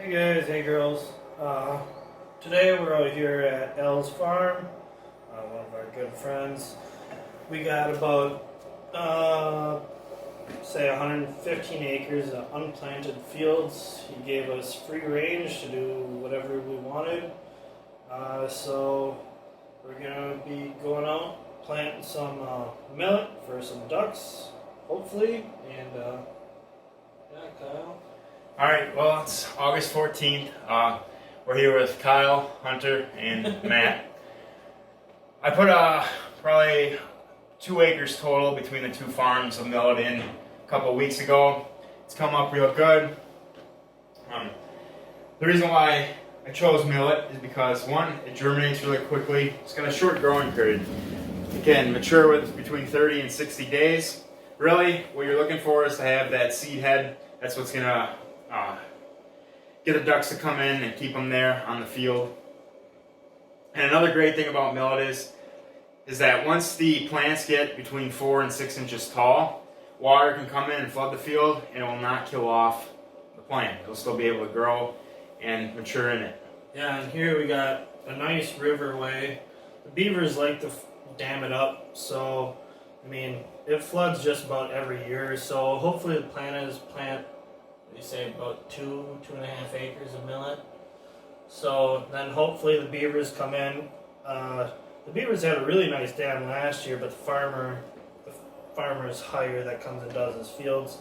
Hey guys, hey girls. Today we're out here at Elle's farm, one of our good friends. We got about, say 115 acres of unplanted fields. He gave us free range to do whatever we wanted. So we're gonna be going out, planting some millet for some ducks, hopefully, and yeah, Kyle. Alright, well, it's August 14th. We're here with Kyle, Hunter, and Matt. I put probably 2 acres total between the two farms of millet in a couple of weeks ago. It's come up real good. The reason why I chose millet is because, one, it germinates really quickly. It's got a short growing period. It can mature with between 30 and 60 days. Really, what you're looking for is to have that seed head. That's what's going to get the ducks to come in and keep them there on the field. And another great thing about millet is that once the plants get between 4 and 6 inches tall, water can come in and flood the field and it will not kill off the plant. It'll still be able to grow and mature in it. Yeah, and here we got a nice riverway. The beavers like to dam it up, so I mean it floods just about every year. So hopefully the plan is we say about 2.5 acres of millet. So then hopefully the beavers come in. The beavers had a really nice dam last year, but the farmer's hire that comes and does his fields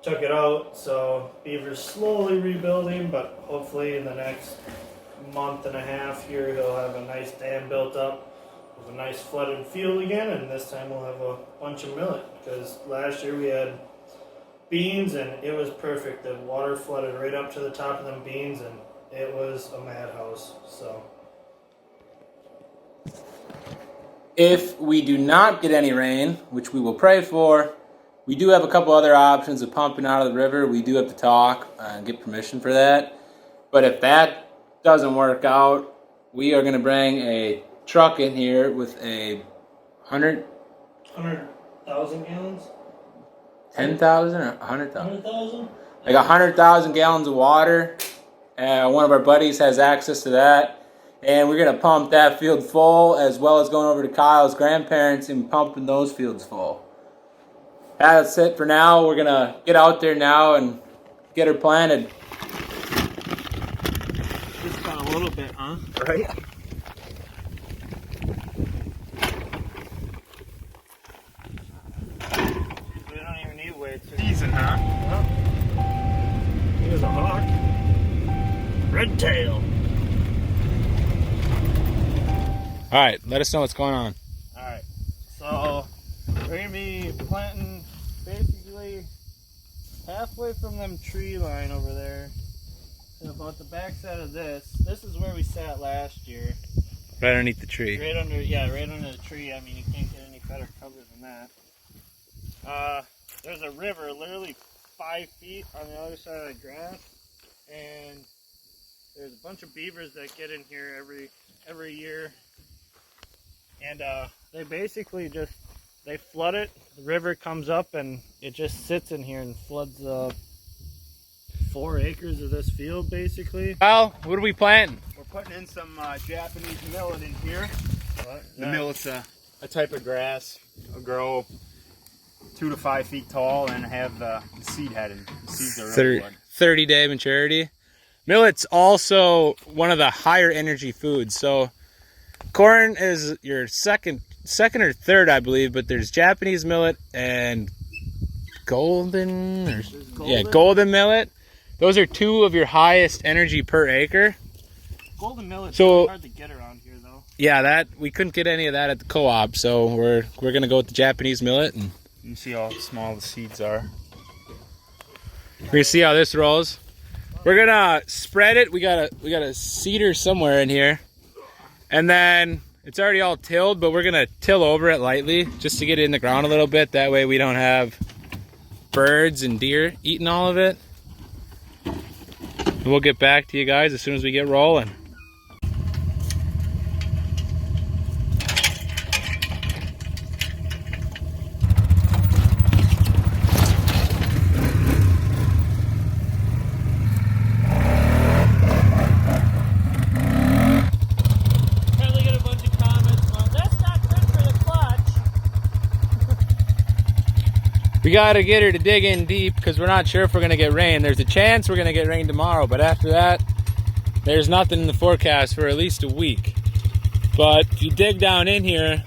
took it out. So beavers slowly rebuilding, but hopefully in the next month and a half here he'll have a nice dam built up with a nice flooded field again, and this time we'll have a bunch of millet, because last year we had beans and it was perfect. The water flooded right up to the top of them beans and it was a madhouse. So if we do not get any rain, which we will pray for, we do have a couple other options of pumping out of the river. We do have to talk and get permission for that. But if that doesn't work out, we are going to bring a truck in here with a 100,000 gallons? 10,000 or 100,000? 100,000? Like 100,000 gallons of water. One of our buddies has access to that. And we're going to pump that field full, as well as going over to Kyle's grandparents and pumping those fields full. That's it for now. We're going to get out there now and get her planted. Just got a little bit, huh? Right? We don't even need weights. Decent, huh? Here's a hawk. Red tail. All right, let us know what's going on. Alright, so we're going to be planting basically halfway from them tree line over there to about the backside of this. This is where we sat last year. Right underneath the tree. Right under the tree. I mean, you can't get any better cover than that. There's a river literally 5 feet on the other side of the grass, and there's a bunch of beavers that get in here every year. And they basically they flood it. The river comes up and it just sits in here and floods 4 acres of this field basically. Kyle, what are we planting? We're putting in some Japanese millet in here. What? The millet's a type of grass. It'll grow 2 to 5 feet tall and have the seed head, and the seeds are really good. 30-day maturity. Millet's also one of the higher energy foods. So corn is your second or third, I believe, but there's Japanese millet and golden millet. Those are 2 of your highest energy per acre. Golden millet's So hard to get around here though. yeah, that we couldn't get any of that at the co-op, so we're gonna go with the Japanese millet, and You can see how small the seeds are. we're gonna see how this rolls. We're gonna spread it. We got a seeder somewhere in here, and then it's already all tilled, but we're gonna till over it lightly just to get it in the ground a little bit. That way we don't have birds and deer eating all of it. And we'll get back to you guys as soon as we get rolling. We gotta get her to dig in deep because we're not sure if we're gonna get rain. There's a chance we're gonna get rain tomorrow, but after that, there's nothing in the forecast for at least a week. But if you dig down in here,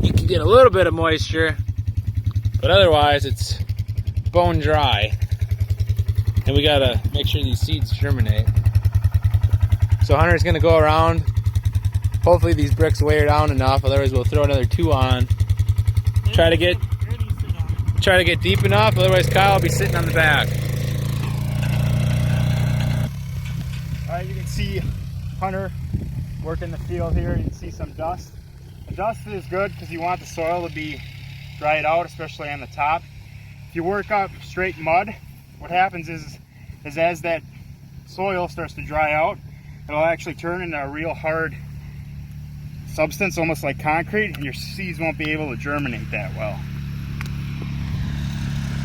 you can get a little bit of moisture, but otherwise it's bone dry. And we gotta make sure these seeds germinate. So Hunter's gonna go around. Hopefully these bricks weigh her down enough, otherwise we'll throw another 2 on. Try to get deep enough, otherwise Kyle will be sitting on the back. Alright, you can see Hunter working the field here. You can see some dust. The dust is good because you want the soil to be dried out, especially on the top. If you work up straight mud, what happens is as that soil starts to dry out, it'll actually turn into a real hard substance, almost like concrete, and your seeds won't be able to germinate that well.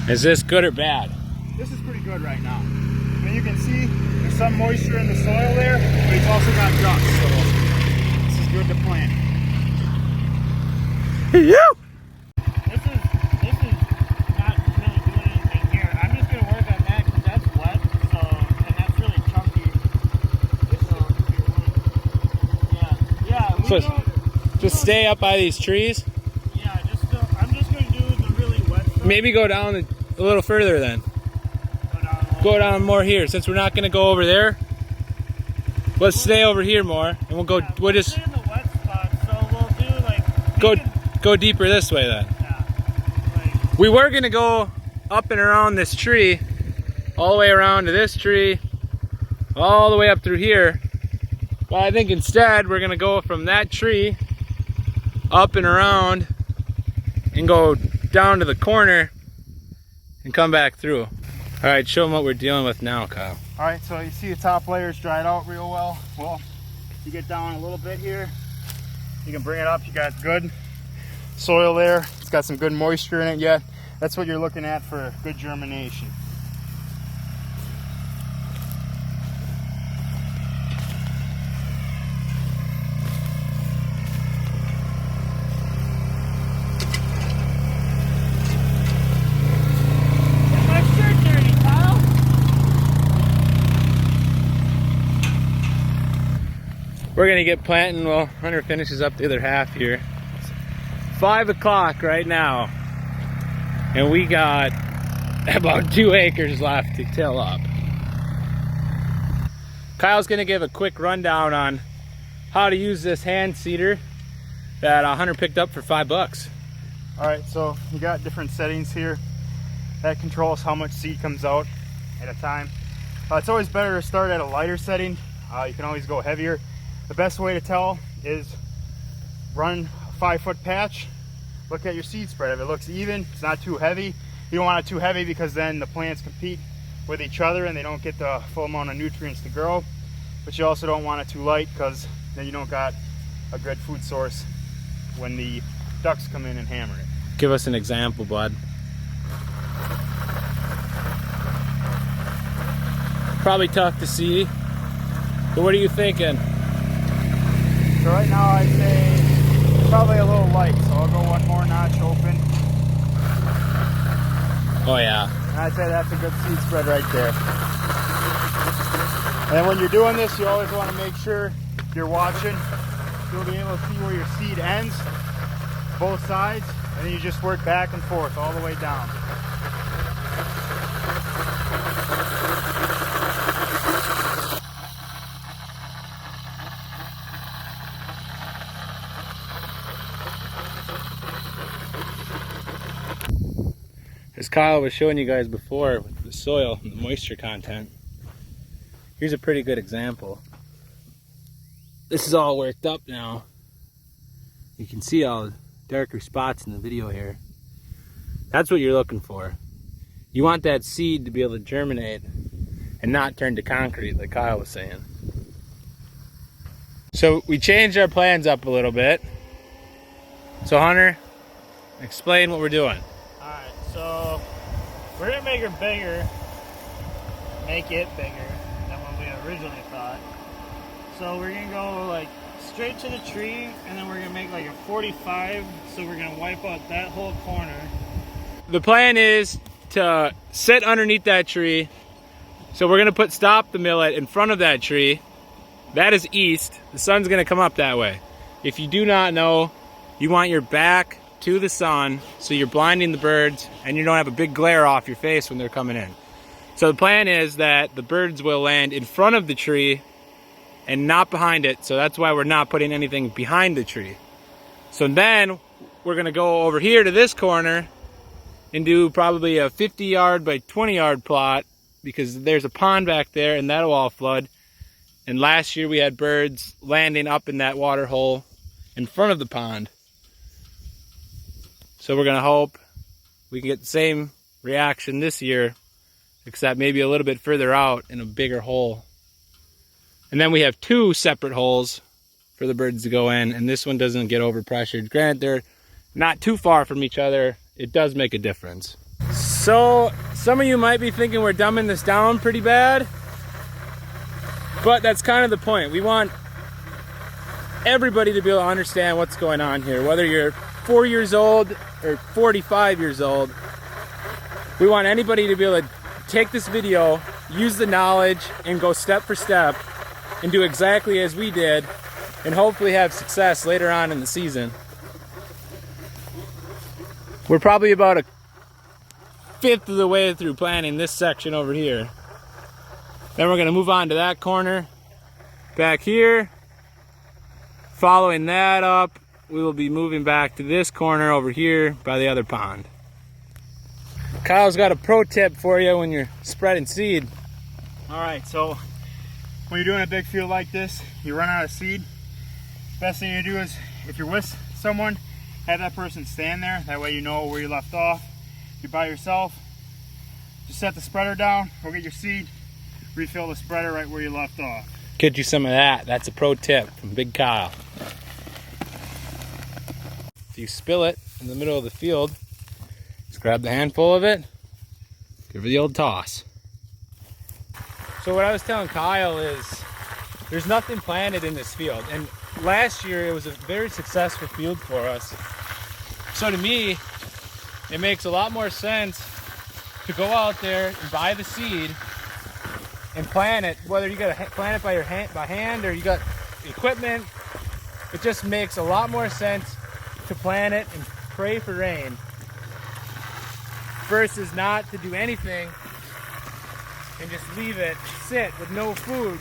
Is this good or bad? This is pretty good right now. And you can see there's some moisture in the soil there, but it's also got dust, so this is good to plant. This is not really doing anything here. I'm just gonna work on that because that's wet, and that's really chunky. So just stay up by these trees. Yeah, I'm just gonna do the really wet stuff. Maybe go down a little further then. Go down more here, since we're not gonna go over there. Let's stay over here more, and we'll go. We'll just stay in the wet spot, so we'll do like go deeper this way then. Yeah, like, We were gonna go up and around this tree, all the way around to this tree, all the way up through here. But I think instead we're gonna go from that tree up and around and go down to the corner and come back through. All right, show them what we're dealing with now, Kyle. All right, so you see the top layer's dried out real well. Well, you get down a little bit here, you can bring it up. You got good soil there. It's got some good moisture in it yet. That's what you're looking at for good germination. We're gonna get planting while Hunter finishes up the other half here. It's 5 o'clock right now, and we got about 2 acres left to till up. Kyle's gonna give a quick rundown on how to use this hand seeder that Hunter picked up for $5. All right, so you got different settings here. That controls how much seed comes out at a time. It's always better to start at a lighter setting. You can always go heavier. The best way to tell is run a 5-foot patch. Look at your seed spread. If it looks even, it's not too heavy. You don't want it too heavy because then the plants compete with each other and they don't get the full amount of nutrients to grow. But you also don't want it too light because then you don't got a good food source when the ducks come in and hammer it. Give us an example, bud. Probably tough to see, but what are you thinking? So right now I'd say probably a little light, so I'll go one more notch open. Oh yeah. And I'd say that's a good seed spread right there. And then when you're doing this, you always want to make sure you're watching. You'll be able to see where your seed ends, both sides, and then you just work back and forth all the way down. As Kyle was showing you guys before with the soil and the moisture content, here's a pretty good example. This is all worked up now. You can see all the darker spots in the video here. That's what you're looking for. You want that seed to be able to germinate and not turn to concrete like Kyle was saying. So we changed our plans up a little bit. So Hunter, explain what we're doing. Alright, so we're gonna make it bigger than what we originally thought. So we're gonna go like straight to the tree, and then we're gonna make like a 45, so we're gonna wipe out that whole corner. The plan is to sit underneath that tree. So we're gonna put stop the millet in front of that tree. That is east. The sun's gonna come up that way. If you do not know, you want your back to the sun so you're blinding the birds and you don't have a big glare off your face when they're coming in. So the plan is that the birds will land in front of the tree and not behind it. So that's why we're not putting anything behind the tree. So then we're gonna go over here to this corner and do probably a 50-yard by 20-yard plot, because there's a pond back there and that'll all flood. And last year we had birds landing up in that water hole in front of the pond. So we're gonna hope we can get the same reaction this year, except maybe a little bit further out in a bigger hole. And then we have 2 separate holes for the birds to go in, and this one doesn't get overpressured. Granted, they're not too far from each other. It does make a difference. So some of you might be thinking we're dumbing this down pretty bad, but that's kind of the point. We want everybody to be able to understand what's going on here, whether you're 4 years old or 45 years old. We want anybody to be able to take this video, use the knowledge, and go step for step and do exactly as we did, and hopefully have success later on in the season. We're probably about a 1/5 of the way through planting this section over here. Then we're gonna move on to that corner back here. Following that up, we will be moving back to this corner over here by the other pond. Kyle's got a pro tip for you when you're spreading seed. All right, so when you're doing a big field like this, you run out of seed. Best thing to do is, if you're with someone, have that person stand there. That way you know where you left off. If you're by yourself, just set the spreader down, go get your seed, refill the spreader right where you left off. Get you some of that. That's a pro tip from Big Kyle. If you spill it in the middle of the field, just grab the handful of it, give it the old toss. So what I was telling Kyle is there's nothing planted in this field, and last year it was a very successful field for us. So to me, it makes a lot more sense to go out there and buy the seed and plant it, whether you gotta plant it by hand or you got equipment. It just makes a lot more sense to plant it and pray for rain versus not to do anything and just leave it sit with no food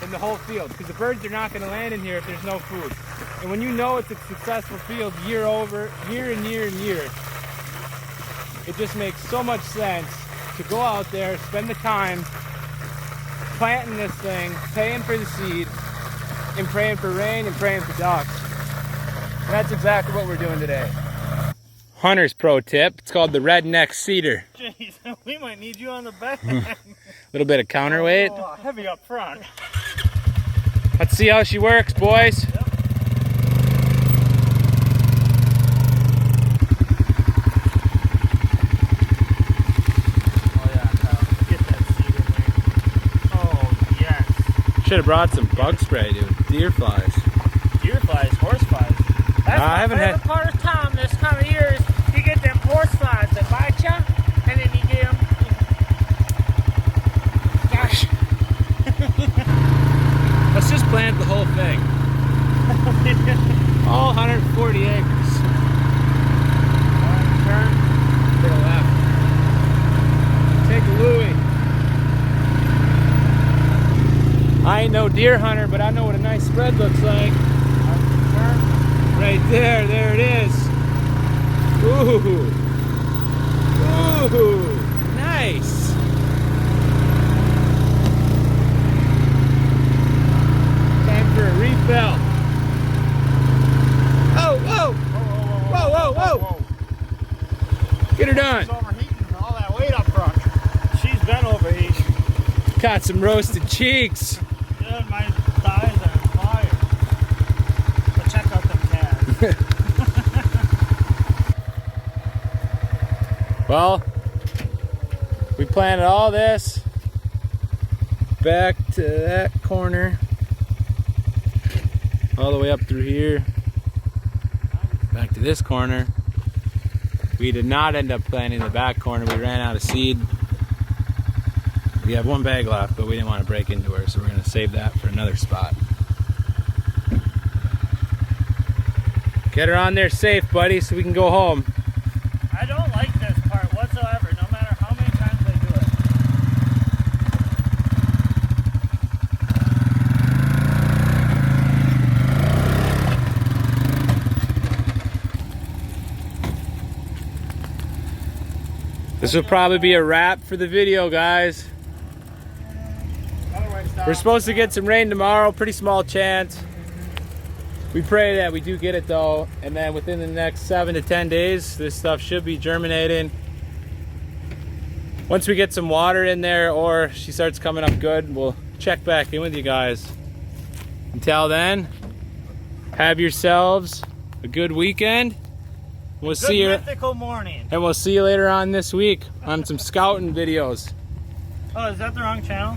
in the whole field, because the birds are not going to land in here if there's no food. And when you know it's a successful field year and year, it just makes so much sense to go out there, spend the time planting this thing, paying for the seed, and praying for rain and praying for ducks. And that's exactly what we're doing today. Hunter's pro tip, it's called the redneck cedar. Jeez, we might need you on the back. A little bit of counterweight. Oh, heavy up front. Let's see how she works, boys. Yep. Oh yeah, Kyle, get that seed in there. Oh yes. Should have brought some bug spray, dude. Deer flies. Deer flies, horse flies. That's I haven't favorite part of time this time of year is you get them horse flies that bite you, and then you get them. Gosh. Let's just plant the whole thing. All 140 acres. Turn. To the left. Take a Louie. I ain't no deer hunter, but I know what a nice spread looks like. Right there, there it is. Ooh. Ooh, nice. Time for a refill. Oh, whoa. Whoa, whoa, whoa. Get her done. She's overheating all that weight up front. She's been overheated. Got some roasted cheeks. Yeah, my thighs are on fire. But check out them calves. Well, we planted all this back to that corner. all the way up through here, back to this corner. We did not end up planting the back corner. We ran out of seed. We have one bag left, but we didn't want to break into her, so we're going to save that for another spot. Get her on there safe, buddy, so we can go home. I don't like this part whatsoever, no matter how many times I do it. This will probably be a wrap for the video, guys. We're supposed to get some rain tomorrow, pretty small chance. We pray that we do get it though, and then within the next 7 to 10 days, this stuff should be germinating. Once we get some water in there or she starts coming up good, we'll check back in with you guys. Until then, have yourselves a good weekend. We'll see you. Mythical morning. And we'll see you later on this week on some scouting videos. Oh, is that the wrong channel?